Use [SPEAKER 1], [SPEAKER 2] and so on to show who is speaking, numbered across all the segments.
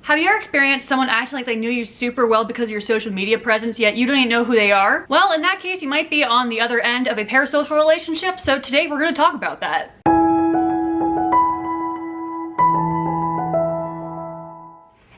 [SPEAKER 1] Have you ever experienced someone acting like they knew you super well because of your social media presence, yet you don't even know who they are? Well, in that case, you might be on the other end of a parasocial relationship, so today we're going to talk about that.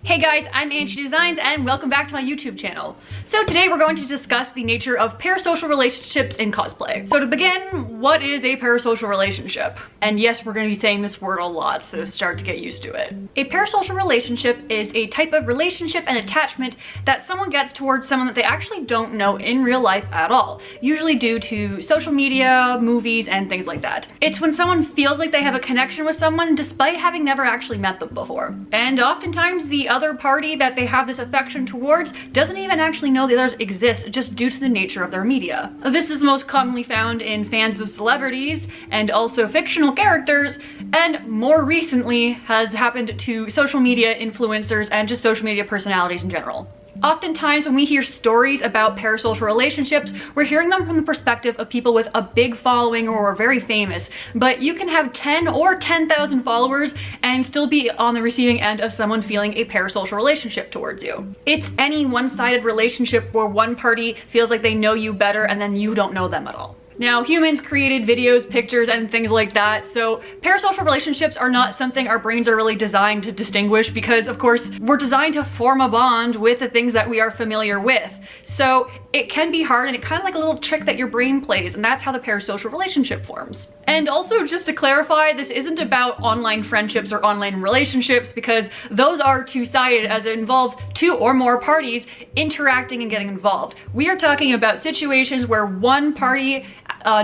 [SPEAKER 1] Hey guys, I'm Angie Designs and welcome back to my YouTube channel. So today we're going to discuss the nature of parasocial relationships in cosplay. So to begin, what is a parasocial relationship? And yes, we're going to be saying this word a lot, so start to get used to it. A parasocial relationship is a type of relationship and attachment that someone gets towards someone that they actually don't know in real life at all, usually due to social media, movies, and things like that. It's when someone feels like they have a connection with someone despite having never actually met them before. And oftentimes the other party that they have this affection towards doesn't even actually know the others exist just due to the nature of their media. This is most commonly found in fans of celebrities and also fictional characters, and more recently has happened to social media influencers and just social media personalities in general. Oftentimes when we hear stories about parasocial relationships, we're hearing them from the perspective of people with a big following or are very famous, but you can have 10 or 10,000 followers and still be on the receiving end of someone feeling a parasocial relationship towards you. It's any one-sided relationship where one party feels like they know you better and then you don't know them at all. Now, humans created videos, pictures, and things like that, so parasocial relationships are not something our brains are really designed to distinguish because, of course, we're designed to form a bond with the things that we are familiar with. So it can be hard, and it's kind of like a little trick that your brain plays, and that's how the parasocial relationship forms. And also, just to clarify, this isn't about online friendships or online relationships because those are two-sided as it involves two or more parties interacting and getting involved. We are talking about situations where one party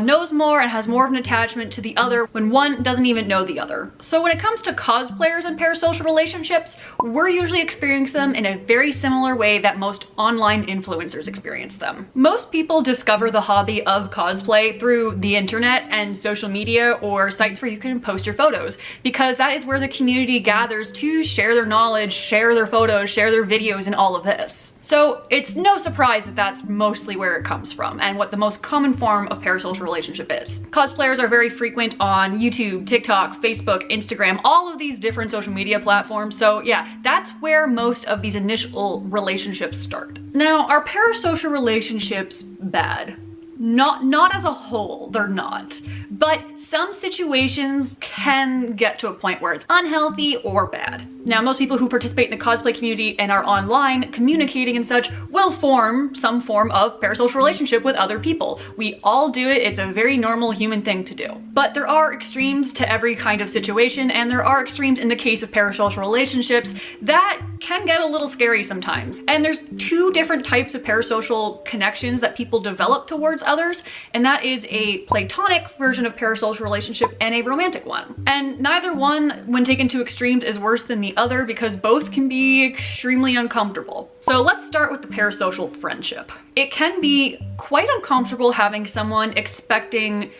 [SPEAKER 1] knows more and has more of an attachment to the other when one doesn't even know the other. So when it comes to cosplayers and parasocial relationships, we're usually experiencing them in a very similar way that most online influencers experience them. Most people discover the hobby of cosplay through the internet and social media or sites where you can post your photos, because that is where the community gathers to share their knowledge, share their photos, share their videos, and all of this. So it's no surprise that that's mostly where it comes from and what the most common form of parasocial relationship is. Cosplayers are very frequent on YouTube, TikTok, Facebook, Instagram, all of these different social media platforms. So yeah, that's where most of these initial relationships start. Now, are parasocial relationships bad? Not as a whole, they're not. But some situations can get to a point where it's unhealthy or bad. Now, most people who participate in the cosplay community and are online communicating and such will form some form of parasocial relationship with other people. We all do it. It's a very normal human thing to do. But there are extremes to every kind of situation, and there are extremes in the case of parasocial relationships that can get a little scary sometimes. And there's two different types of parasocial connections that people develop towards others, and that is a Platonic version of parasocial relationship and a romantic one. And neither one, when taken to extremes, is worse than the other because both can be extremely uncomfortable. So let's start with the parasocial friendship. It can be quite uncomfortable having someone expecting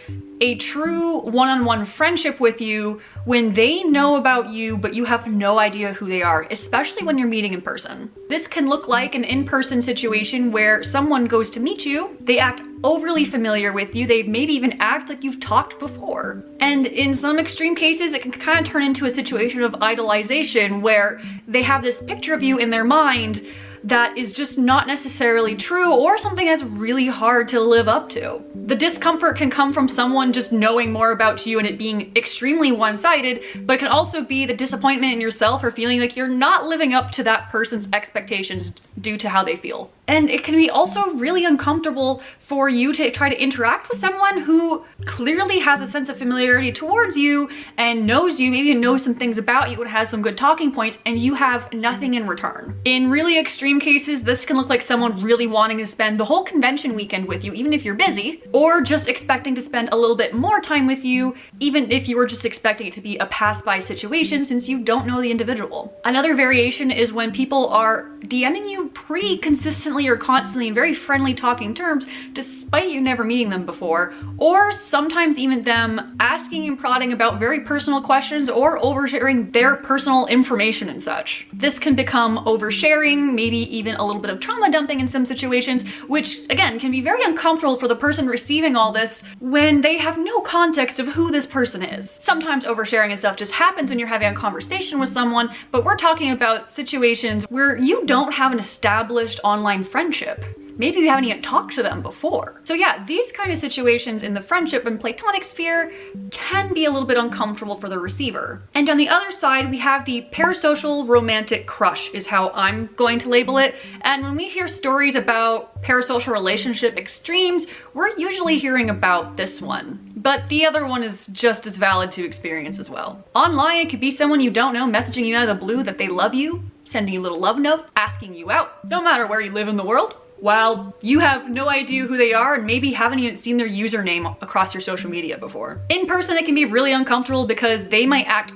[SPEAKER 1] a true one-on-one friendship with you when they know about you but you have no idea who they are, especially when you're meeting in person. This can look like an in-person situation where someone goes to meet you, they act overly familiar with you, they maybe even act like you've talked before. And in some extreme cases, it can kind of turn into a situation of idolization where they have this picture of you in their mind that is just not necessarily true or something that's really hard to live up to. The discomfort can come from someone just knowing more about you and it being extremely one-sided, but it can also be the disappointment in yourself or feeling like you're not living up to that person's expectations due to how they feel. And it can be also really uncomfortable for you to try to interact with someone who clearly has a sense of familiarity towards you and knows you, maybe knows some things about you and has some good talking points, and you have nothing in return. In really extreme cases, this can look like someone really wanting to spend the whole convention weekend with you, even if you're busy, or just expecting to spend a little bit more time with you, even if you were just expecting it to be a pass-by situation since you don't know the individual. Another variation is when people are DMing you pretty consistently consistently or constantly in very friendly talking terms despite you never meeting them before, or sometimes even them asking and prodding about very personal questions or oversharing their personal information and such. This can become oversharing, maybe even a little bit of trauma dumping in some situations, which again can be very uncomfortable for the person receiving all this when they have no context of who this person is. Sometimes oversharing and stuff just happens when you're having a conversation with someone, but we're talking about situations where you don't have an established online friendship. Maybe you haven't even talked to them before. So yeah, these kind of situations in the friendship and platonic sphere can be a little bit uncomfortable for the receiver. And on the other side, we have the parasocial romantic crush is how I'm going to label it. And when we hear stories about parasocial relationship extremes, we're usually hearing about this one. But the other one is just as valid to experience as well. Online, it could be someone you don't know messaging you out of the blue that they love you, sending you a little love note, asking you out, no matter where you live in the world, while you have no idea who they are and maybe haven't even seen their username across your social media before. In person, it can be really uncomfortable because they might act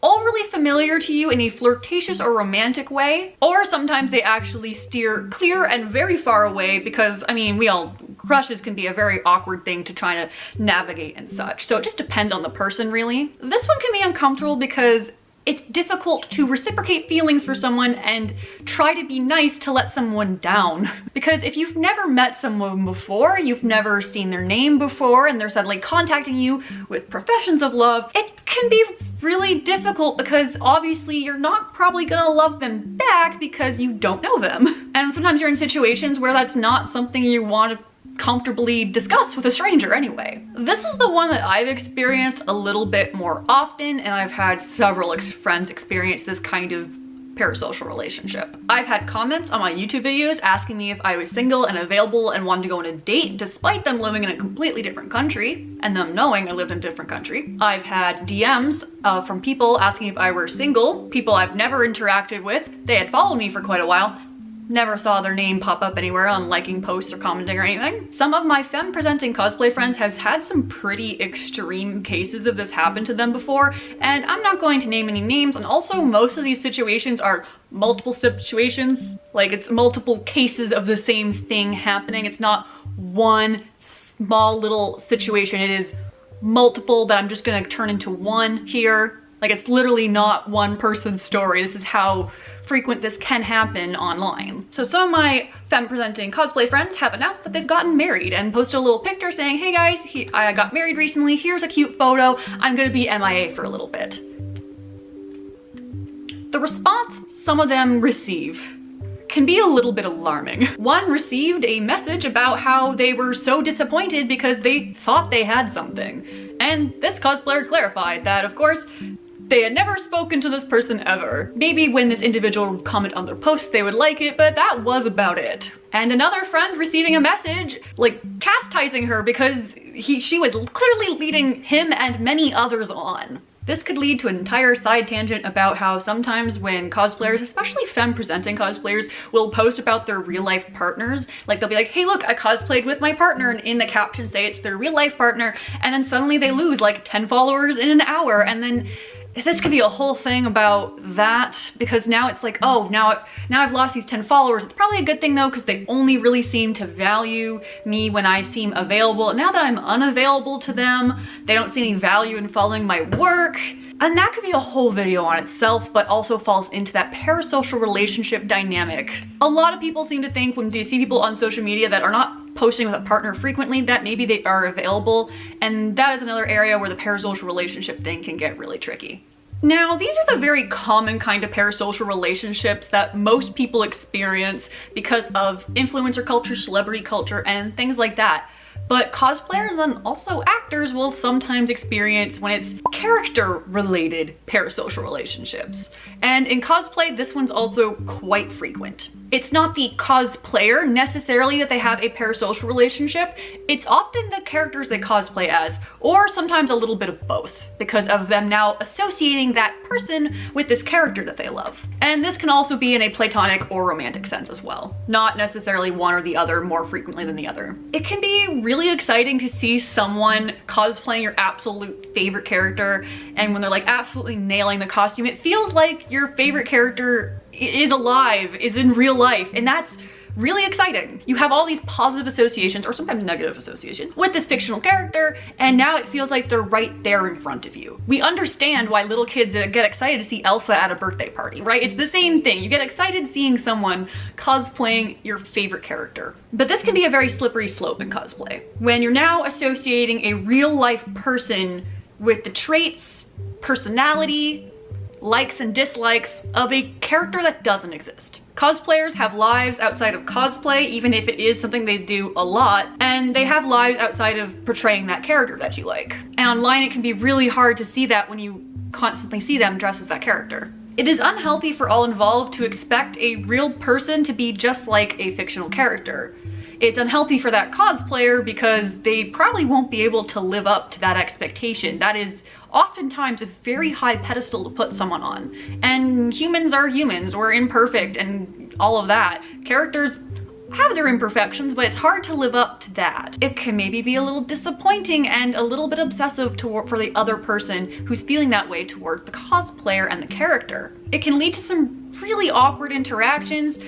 [SPEAKER 1] overly familiar to you in a flirtatious or romantic way, or sometimes they actually steer clear and very far away because, I mean, crushes can be a very awkward thing to try to navigate and such. So it just depends on the person, really. This one can be uncomfortable because it's difficult to reciprocate feelings for someone and try to be nice to let someone down. Because if you've never met someone before, you've never seen their name before, and they're suddenly contacting you with professions of love, it can be really difficult because obviously you're not probably gonna love them back because you don't know them. And sometimes you're in situations where that's not something you want to comfortably discuss with a stranger anyway. This is the one that I've experienced a little bit more often, and I've had several friends experience this kind of parasocial relationship. I've had comments on my YouTube videos asking me if I was single and available and wanted to go on a date despite them living in a completely different country and them knowing I lived in a different country. I've had DMs from people asking if I were single, people I've never interacted with. They had followed me for quite a while. Never saw their name pop up anywhere on liking posts or commenting or anything. Some of my femme-presenting cosplay friends have had some pretty extreme cases of this happen to them before, and I'm not going to name any names, and also most of these situations are multiple situations. Like, it's multiple cases of the same thing happening. It's not one small little situation. It is multiple that I'm just gonna turn into one here. Like, it's literally not one person's story. This is how frequent this can happen online. So some of my femme-presenting cosplay friends have announced that they've gotten married and posted a little picture saying, hey guys, I got married recently, here's a cute photo, I'm gonna be MIA for a little bit. The response some of them receive can be a little bit alarming. One received a message about how they were so disappointed because they thought they had something. And this cosplayer clarified that, of course, they had never spoken to this person ever. Maybe when this individual would comment on their post, they would like it, but that was about it. And another friend receiving a message, like, chastising her because she was clearly leading him and many others on. This could lead to an entire side tangent about how sometimes when cosplayers, especially femme-presenting cosplayers, will post about their real-life partners, like they'll be like, hey look, I cosplayed with my partner, and in the caption say it's their real-life partner, and then suddenly they lose like 10 followers in an hour, and then this could be a whole thing about that, because now it's like, oh, now I've lost these 10 followers. It's probably a good thing though, because they only really seem to value me when I seem available. Now that I'm unavailable to them, they don't see any value in following my work. And that could be a whole video on itself, but also falls into that parasocial relationship dynamic. A lot of people seem to think when they see people on social media that are not posting with a partner frequently, that maybe they are available, and that is another area where the parasocial relationship thing can get really tricky. Now, these are the very common kind of parasocial relationships that most people experience because of influencer culture, celebrity culture, and things like that. But cosplayers and also actors will sometimes experience when it's character-related parasocial relationships. And in cosplay, this one's also quite frequent. It's not the cosplayer necessarily that they have a parasocial relationship, it's often the characters they cosplay as, or sometimes a little bit of both, because of them now associating that person with this character that they love. And this can also be in a platonic or romantic sense as well, not necessarily one or the other more frequently than the other. It can be really exciting to see someone cosplaying your absolute favorite character, and when they're like absolutely nailing the costume, it feels like your favorite character is alive, is in real life, and that's really exciting. You have all these positive associations, or sometimes negative associations, with this fictional character, and now it feels like they're right there in front of you. We understand why little kids get excited to see Elsa at a birthday party, right? It's the same thing. You get excited seeing someone cosplaying your favorite character. But this can be a very slippery slope in cosplay. When you're now associating a real life person with the traits, personality, likes and dislikes of a character that doesn't exist. Cosplayers have lives outside of cosplay, even if it is something they do a lot, and they have lives outside of portraying that character that you like. And online it can be really hard to see that when you constantly see them dressed as that character. It is unhealthy for all involved to expect a real person to be just like a fictional character. It's unhealthy for that cosplayer because they probably won't be able to live up to that expectation. That is oftentimes a very high pedestal to put someone on. And humans are humans, we're imperfect and all of that. Characters have their imperfections, but it's hard to live up to that. It can maybe be a little disappointing and a little bit obsessive for the other person who's feeling that way towards the cosplayer and the character. It can lead to some really awkward interactions,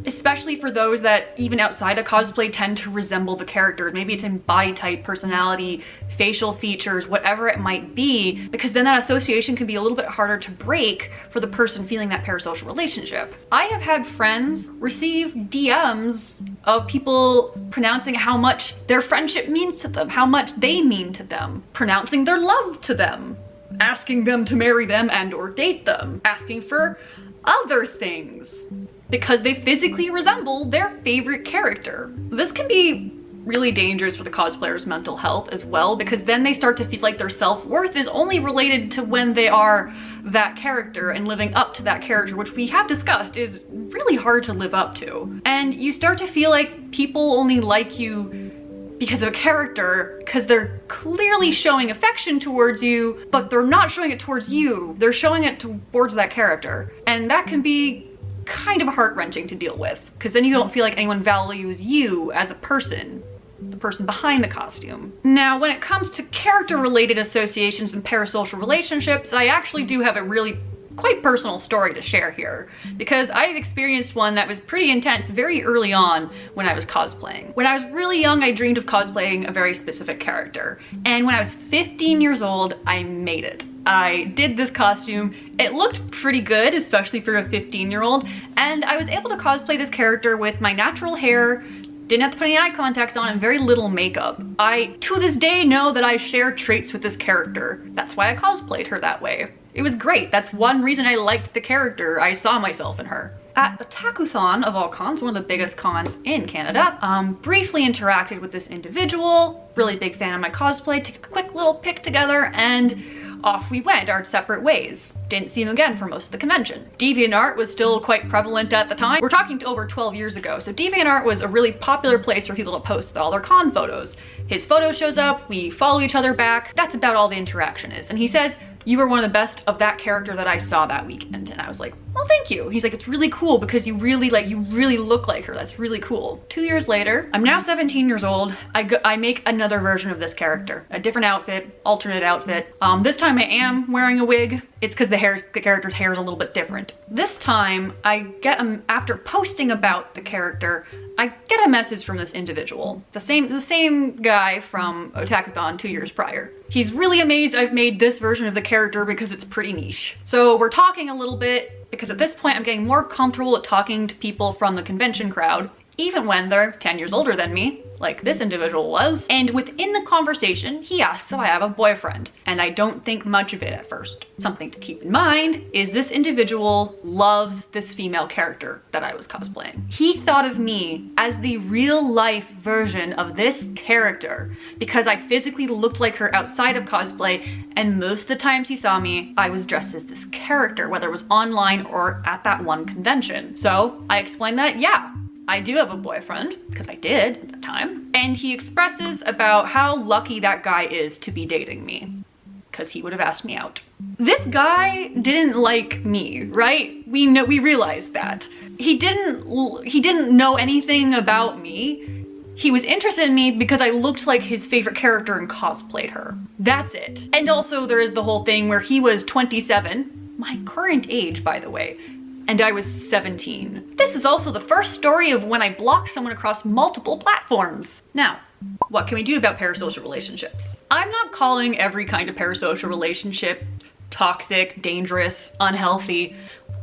[SPEAKER 1] especially for those that even outside of cosplay tend to resemble the character. Maybe it's in body type, personality, facial features, whatever it might be, because then that association can be a little bit harder to break for the person feeling that parasocial relationship. I have had friends receive DMs of people pronouncing how much their friendship means to them, how much they mean to them, pronouncing their love to them, asking them to marry them and or date them, asking for other things because they physically resemble their favorite character. This can be really dangerous for the cosplayer's mental health as well, because then they start to feel like their self-worth is only related to when they are that character and living up to that character, which we have discussed is really hard to live up to. And you start to feel like people only like you because of a character, because they're clearly showing affection towards you, but they're not showing it towards you. They're showing it towards that character. And that can be kind of heart-wrenching to deal with, because then you don't feel like anyone values you as a person, the person behind the costume. Now, when it comes to character-related associations and parasocial relationships, I actually do have a really quite personal story to share here, because I've experienced one that was pretty intense very early on when I was cosplaying. When I was really young, I dreamed of cosplaying a very specific character, and when I was 15 years old, I made it. I did this costume. It looked pretty good, especially for a 15-year-old, and I was able to cosplay this character with my natural hair, didn't have to put any eye contacts on, and very little makeup. I, to this day, know that I share traits with this character. That's why I cosplayed her that way. It was great. That's one reason I liked the character. I saw myself in her. At Otakuthon, of all cons, one of the biggest cons in Canada, briefly interacted with this individual, really big fan of my cosplay, took a quick little pic together, and off we went our separate ways. Didn't see him again for most of the convention. DeviantArt was still quite prevalent at the time. We're talking to over 12 years ago, so DeviantArt was a really popular place for people to post all their con photos. His photo shows up, we follow each other back. That's about all the interaction is. And he says, "You were one of the best of that character that I saw that weekend." And I was like, well, thank you. He's like, it's really cool because you really look like her. That's really cool. 2 years later, I'm now 17 years old. I make another version of this character, a different outfit, alternate outfit. This time I am wearing a wig. It's because the character's hair is a little bit different. This time I get after posting about the character, I get a message from this individual, the same guy from Otakuthon 2 years prior. He's really amazed I've made this version of the character because it's pretty niche. So we're talking a little bit, because at this point I'm getting more comfortable at talking to people from the convention crowd, even when they're 10 years older than me, like this individual was. And within the conversation, he asks if I have a boyfriend, and I don't think much of it at first. Something to keep in mind is this individual loves this female character that I was cosplaying. He thought of me as the real life version of this character because I physically looked like her outside of cosplay, and most of the times he saw me, I was dressed as this character, whether it was online or at that one convention. So I explained that, yeah, I do have a boyfriend, because I did at the time. And he expresses about how lucky that guy is to be dating me, because he would have asked me out. This guy didn't like me, right? We realized that. He didn't know anything about me. He was interested in me because I looked like his favorite character and cosplayed her. That's it. And also there is the whole thing where he was 27, my current age, by the way. and I was 17. This is also the first story of when I blocked someone across multiple platforms. Now, what can we do about parasocial relationships? I'm not calling every kind of parasocial relationship toxic, dangerous, unhealthy.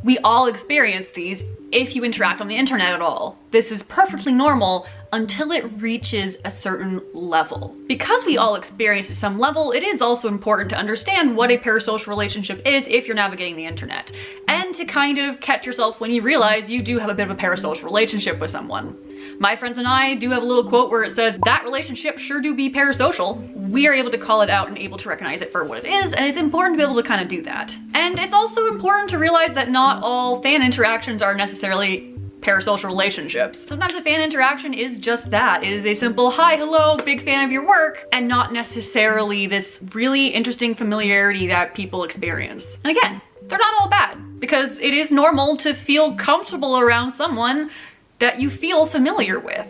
[SPEAKER 1] We all experience these if you interact on the internet at all. This is perfectly normal until it reaches a certain level. Because we all experience at some level, it is also important to understand what a parasocial relationship is if you're navigating the internet, and to kind of catch yourself when you realize you do have a bit of a parasocial relationship with someone. My friends and I do have a little quote where it says, that relationship sure do be parasocial. We are able to call it out and able to recognize it for what it is, and it's important to be able to kind of do that. And it's also important to realize that not all fan interactions are necessarily parasocial relationships. Sometimes a fan interaction is just that. It is a simple, hi, hello, big fan of your work, and not necessarily this really interesting familiarity that people experience. And again, they're not all bad, because it is normal to feel comfortable around someone that you feel familiar with.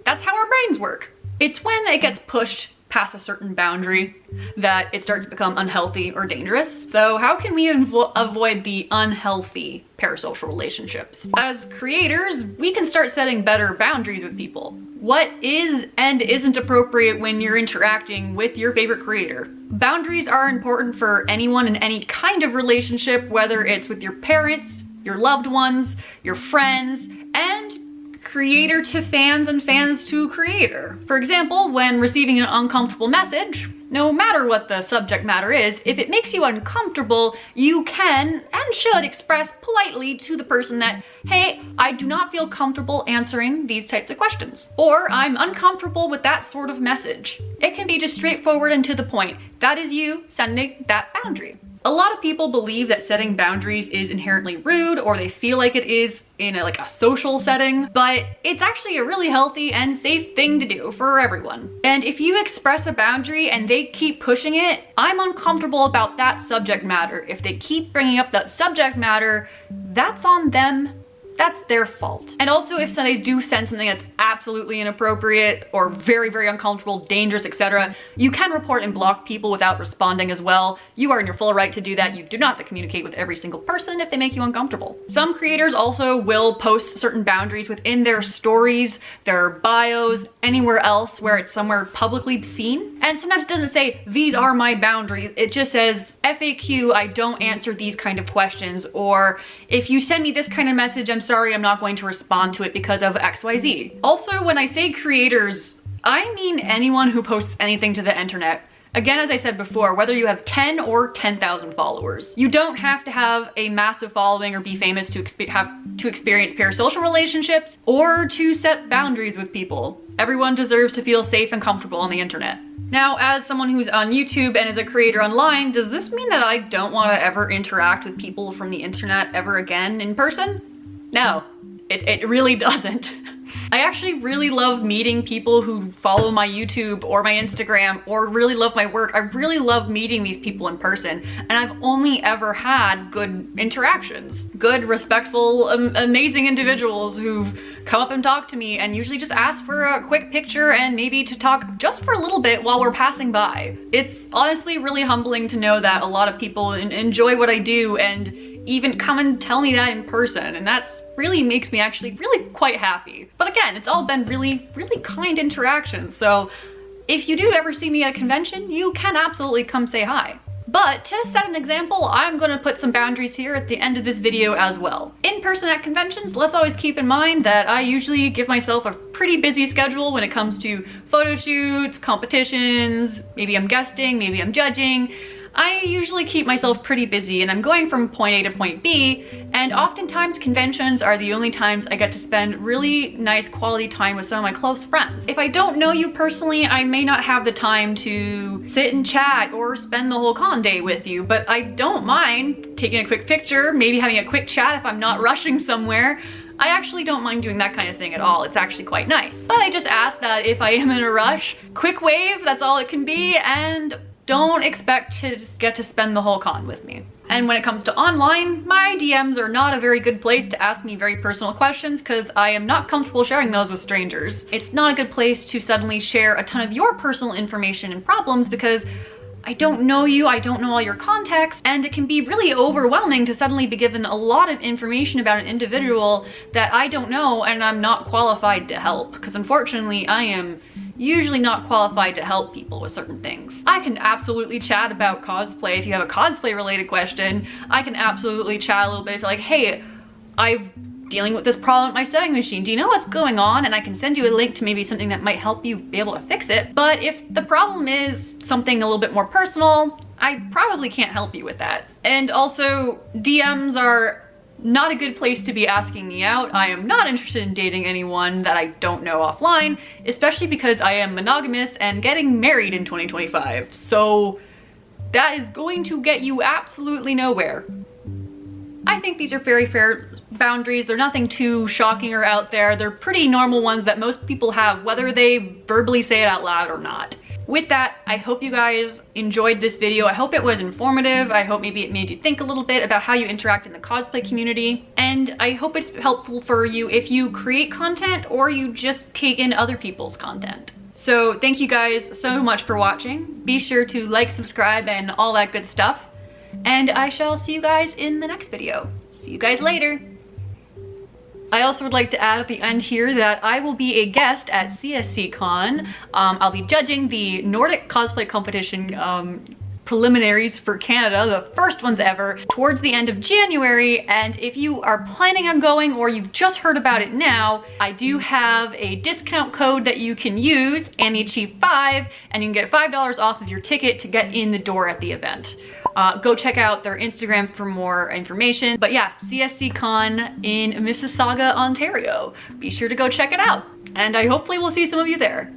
[SPEAKER 1] That's how our brains work. It's when it gets pushed past a certain boundary that it starts to become unhealthy or dangerous. So how can we avoid the unhealthy parasocial relationships? As creators, we can start setting better boundaries with people. What is and isn't appropriate when you're interacting with your favorite creator? Boundaries are important for anyone in any kind of relationship, whether it's with your parents, your loved ones, your friends, and creator to fans and fans to creator. For example, when receiving an uncomfortable message, no matter what the subject matter is, if it makes you uncomfortable, you can and should express politely to the person that, hey, I do not feel comfortable answering these types of questions, or I'm uncomfortable with that sort of message. It can be just straightforward and to the point. That is you sending that boundary. A lot of people believe that setting boundaries is inherently rude, or they feel like it is in a social setting, but it's actually a really healthy and safe thing to do for everyone. And if you express a boundary and they keep pushing it, I'm uncomfortable about that subject matter. If they keep bringing up that subject matter, that's on them. That's their fault. And also, if somebody do send something that's absolutely inappropriate or very, very uncomfortable, dangerous, etc., you can report and block people without responding as well. You are in your full right to do that. You do not have to communicate with every single person if they make you uncomfortable. Some creators also will post certain boundaries within their stories, their bios, anywhere else where it's somewhere publicly seen. And sometimes it doesn't say, these are my boundaries. It just says, FAQ, I don't answer these kind of questions, or if you send me this kind of message, I'm sorry, I'm not going to respond to it because of XYZ. Also, when I say creators, I mean anyone who posts anything to the internet. Again, as I said before, whether you have 10 or 10,000 followers, you don't have to have a massive following or be famous to experience parasocial relationships or to set boundaries with people. Everyone deserves to feel safe and comfortable on the internet. Now, as someone who's on YouTube and is a creator online, does this mean that I don't want to ever interact with people from the internet ever again in person? No, it really doesn't. I actually really love meeting people who follow my YouTube or my Instagram or really love my work. I really love meeting these people in person, and I've only ever had good interactions. Good, respectful, amazing individuals who've come up and talked to me and usually just ask for a quick picture and maybe to talk just for a little bit while we're passing by. It's honestly really humbling to know that a lot of people enjoy what I do and even come and tell me that in person, and that's really makes me actually really quite happy. But again, it's all been really, really kind interactions, so if you do ever see me at a convention, you can absolutely come say hi. But to set an example, I'm gonna put some boundaries here at the end of this video as well. In person at conventions, let's always keep in mind that I usually give myself a pretty busy schedule when it comes to photo shoots, competitions, maybe I'm guesting, maybe I'm judging. I usually keep myself pretty busy and I'm going from point A to point B, and oftentimes conventions are the only times I get to spend really nice quality time with some of my close friends. If I don't know you personally, I may not have the time to sit and chat or spend the whole con day with you, but I don't mind taking a quick picture, maybe having a quick chat if I'm not rushing somewhere. I actually don't mind doing that kind of thing at all. It's actually quite nice. But I just ask that if I am in a rush, quick wave, that's all it can be, and don't expect to just get to spend the whole con with me. And when it comes to online, my DMs are not a very good place to ask me very personal questions because I am not comfortable sharing those with strangers. It's not a good place to suddenly share a ton of your personal information and problems because I don't know you, I don't know all your context, and it can be really overwhelming to suddenly be given a lot of information about an individual that I don't know and I'm not qualified to help, because unfortunately I am usually not qualified to help people with certain things. I can absolutely chat about cosplay if you have a cosplay related question. I can absolutely chat a little bit if you're like, hey, I'm dealing with this problem at my sewing machine. Do you know what's going on? And I can send you a link to maybe something that might help you be able to fix it. But if the problem is something a little bit more personal, I probably can't help you with that. And also, DMs are not a good place to be asking me out. I am not interested in dating anyone that I don't know offline, especially because I am monogamous and getting married in 2025. So that is going to get you absolutely nowhere. I think these are very fair boundaries. They're nothing too shocking or out there. They're pretty normal ones that most people have, whether they verbally say it out loud or not. With that, I hope you guys enjoyed this video. I hope it was informative. I hope maybe it made you think a little bit about how you interact in the cosplay community. And I hope it's helpful for you if you create content or you just take in other people's content. So thank you guys so much for watching. Be sure to like, subscribe, and all that good stuff. And I shall see you guys in the next video. See you guys later. I also would like to add at the end here that I will be a guest at CSCCon. I'll be judging the Nordic cosplay competition preliminaries for Canada, the first ones ever, towards the end of January. And if you are planning on going or you've just heard about it now, I do have a discount code that you can use, AnnieChief5, and you can get $5 off of your ticket to get in the door at the event. Go check out their Instagram for more information. But yeah, CSCCon in Mississauga, Ontario. Be sure to go check it out. And I hopefully will see some of you there.